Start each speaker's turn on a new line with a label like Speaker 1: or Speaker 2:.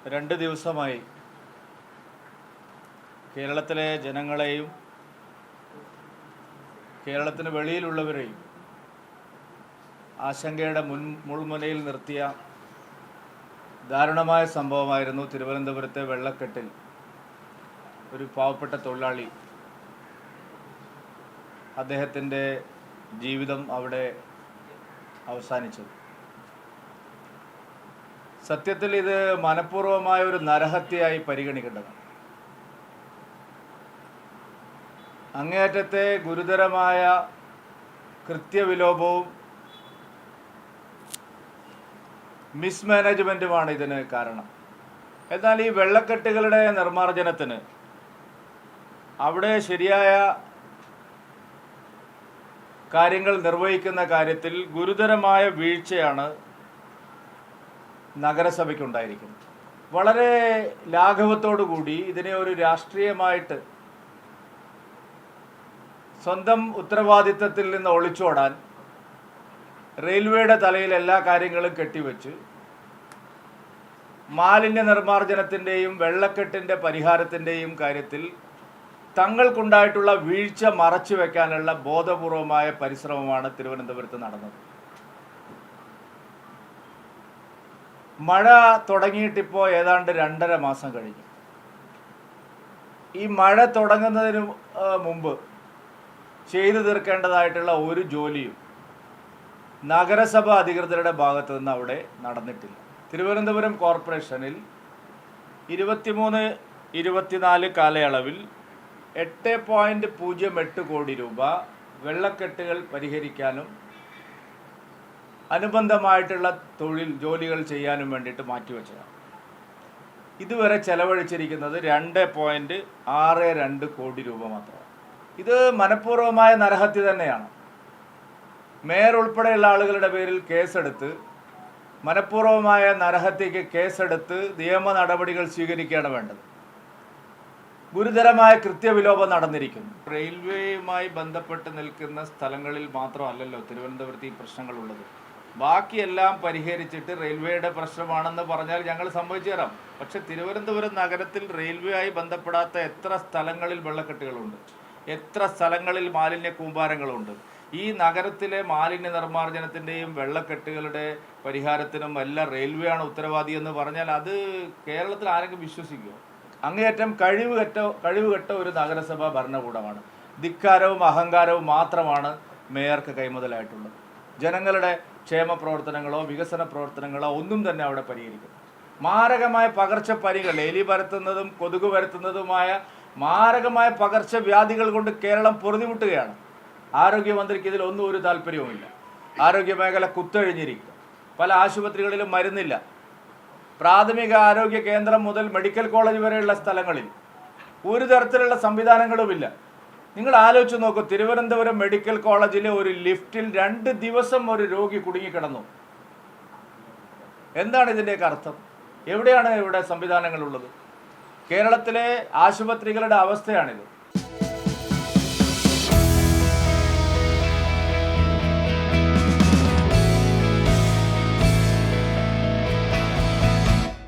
Speaker 1: രണ്ട് ദിവസമായി കേരളത്തിലെ ജനങ്ങളെയും കേരളത്തിന് വെളിയിലുള്ളവരെയും ആശങ്കയുടെ മുൾമുനയിൽ നിർത്തിയ ദാരുണമായ സംഭവമായിരുന്നു തിരുവനന്തപുരത്തെ വെള്ളക്കെട്ടിൽ ഒരു പാവപ്പെട്ട തൊഴിലാളി അദ്ദേഹത്തിൻ്റെ ജീവിതം അവിടെ അവസാനിച്ചത്. സത്യത്തിൽ ഇത് മനഃപൂർവമായ ഒരു നരഹത്യയായി പരിഗണിക്കേണ്ടതാണ്. അങ്ങേയറ്റത്തെ ഗുരുതരമായ കൃത്യവിലോപവും മിസ്മാനേജ്മെൻറ്റുമാണ് ഇതിന് കാരണം. എന്നാൽ ഈ വെള്ളക്കെട്ടുകളുടെ നിർമ്മാർജ്ജനത്തിന് അവിടെ ശരിയായ കാര്യങ്ങൾ നിർവഹിക്കുന്ന കാര്യത്തിൽ ഗുരുതരമായ വീഴ്ചയാണ് നഗരസഭയ്ക്കുണ്ടായിരിക്കുന്നത്. വളരെ ലാഘവത്തോടു കൂടി ഇതിനെ ഒരു രാഷ്ട്രീയമായിട്ട് സ്വന്തം ഉത്തരവാദിത്തത്തിൽ നിന്ന് ഒളിച്ചോടാൻ റെയിൽവേയുടെ തലയിൽ എല്ലാ കാര്യങ്ങളും കെട്ടിവെച്ച് മാലിന്യ നിർമ്മാർജ്ജനത്തിൻ്റെയും വെള്ളക്കെട്ടിൻ്റെ പരിഹാരത്തിൻ്റെയും കാര്യത്തിൽ തങ്ങൾക്കുണ്ടായിട്ടുള്ള വീഴ്ച മറച്ചു വയ്ക്കാനുള്ള ബോധപൂർവമായ പരിശ്രമമാണ് തിരുവനന്തപുരത്ത് നടന്നത്. മഴ തുടങ്ങിയിട്ടിപ്പോൾ ഏതാണ്ട് 2.5 മാസം കഴിഞ്ഞു. ഈ മഴ തുടങ്ങുന്നതിന് മുമ്പ് ചെയ്തു തീർക്കേണ്ടതായിട്ടുള്ള ഒരു ജോലിയും നഗരസഭ അധികൃതരുടെ ഭാഗത്തു നിന്ന് അവിടെ നടന്നിട്ടില്ല. തിരുവനന്തപുരം കോർപ്പറേഷനിൽ 23-24 കാലയളവിൽ 8.08 കോടി രൂപ വെള്ളക്കെട്ടുകൾ പരിഹരിക്കാനും അനുബന്ധമായിട്ടുള്ള ജോലികൾ ചെയ്യാനും വേണ്ടിയിട്ട് മാറ്റിവെച്ചതാണ്. ഇതുവരെ ചെലവഴിച്ചിരിക്കുന്നത് 2.62 കോടി രൂപ മാത്രമാണ്. ഇത് മനഃപൂർവമായ നരഹത്യ തന്നെയാണ്. മേയർ ഉൾപ്പെടെയുള്ള ആളുകളുടെ പേരിൽ കേസെടുത്ത് മനഃപൂർവമായ നരഹത്യയ്ക്ക് കേസെടുത്ത് നിയമ നടപടികൾ സ്വീകരിക്കുകയാണ് വേണ്ടത്. ഗുരുതരമായ കൃത്യവിലോപം നടന്നിരിക്കുന്നു. റെയിൽവേയുമായി ബന്ധപ്പെട്ട് നിൽക്കുന്ന സ്ഥലങ്ങളിൽ മാത്രമല്ലല്ലോ തിരുവനന്തപുരത്ത് ഈ പ്രശ്നങ്ങളുള്ളത്. ബാക്കിയെല്ലാം പരിഹരിച്ചിട്ട് റെയിൽവേയുടെ പ്രശ്നമാണെന്ന് പറഞ്ഞാൽ ഞങ്ങൾ സമ്മതിച്ചു തരാം. പക്ഷെ തിരുവനന്തപുരം നഗരത്തിൽ റെയിൽവേയായി ബന്ധപ്പെടാത്ത എത്ര സ്ഥലങ്ങളിൽ വെള്ളക്കെട്ടുകളുണ്ട്, എത്ര സ്ഥലങ്ങളിൽ മാലിന്യ കൂമ്പാരങ്ങളുണ്ട്. ഈ നഗരത്തിലെ മാലിന്യ നിർമ്മാർജ്ജനത്തിൻ്റെയും വെള്ളക്കെട്ടുകളുടെ പരിഹാരത്തിനും എല്ലാം റെയിൽവേ ആണ് ഉത്തരവാദി എന്ന് പറഞ്ഞാൽ അത് കേരളത്തിൽ ആരെങ്കിലും വിശ്വസിക്കുമോ? അങ്ങേയറ്റം കഴിവുകെട്ട ഒരു നഗരസഭാ ഭരണകൂടമാണ്. ധിക്കാരവും അഹങ്കാരവും മാത്രമാണ് മേയർക്ക് കൈമുതലായിട്ടുള്ളത്. ജനങ്ങളുടെ ക്ഷേമ പ്രവർത്തനങ്ങളോ വികസന പ്രവർത്തനങ്ങളോ ഒന്നും തന്നെ അവിടെ പരിഹരിക്കും. മാരകമായ പകർച്ചപ്പനികൾ, എലി പരത്തുന്നതും കൊതുക് പരത്തുന്നതുമായ മാരകമായ പകർച്ചവ്യാധികൾ കൊണ്ട് കേരളം പൊറുതിമുട്ടുകയാണ്. ആരോഗ്യമന്ത്രിക്ക് ഇതിലൊന്നും ഒരു താല്പര്യവുമില്ല. ആരോഗ്യ മേഖല കുത്തഴിഞ്ഞിരിക്കുക. പല ആശുപത്രികളിലും മരുന്നില്ല. പ്രാഥമിക ആരോഗ്യ കേന്ദ്രം മുതൽ മെഡിക്കൽ കോളേജ് വരെയുള്ള സ്ഥലങ്ങളിൽ ഒരു തരത്തിലുള്ള സംവിധാനങ്ങളുമില്ല. നിങ്ങൾ ആലോചിച്ച് നോക്കൂ, തിരുവനന്തപുരം മെഡിക്കൽ കോളേജിലെ ഒരു ലിഫ്റ്റിൽ 2 ദിവസം ഒരു രോഗി കുടുങ്ങിക്കിടന്നു. എന്താണ് ഇതിൻ്റെയൊക്കെ അർത്ഥം? എവിടെയാണ് ഇവിടെ സംവിധാനങ്ങളുള്ളത്? കേരളത്തിലെ ആശുപത്രികളുടെ അവസ്ഥയാണിത്.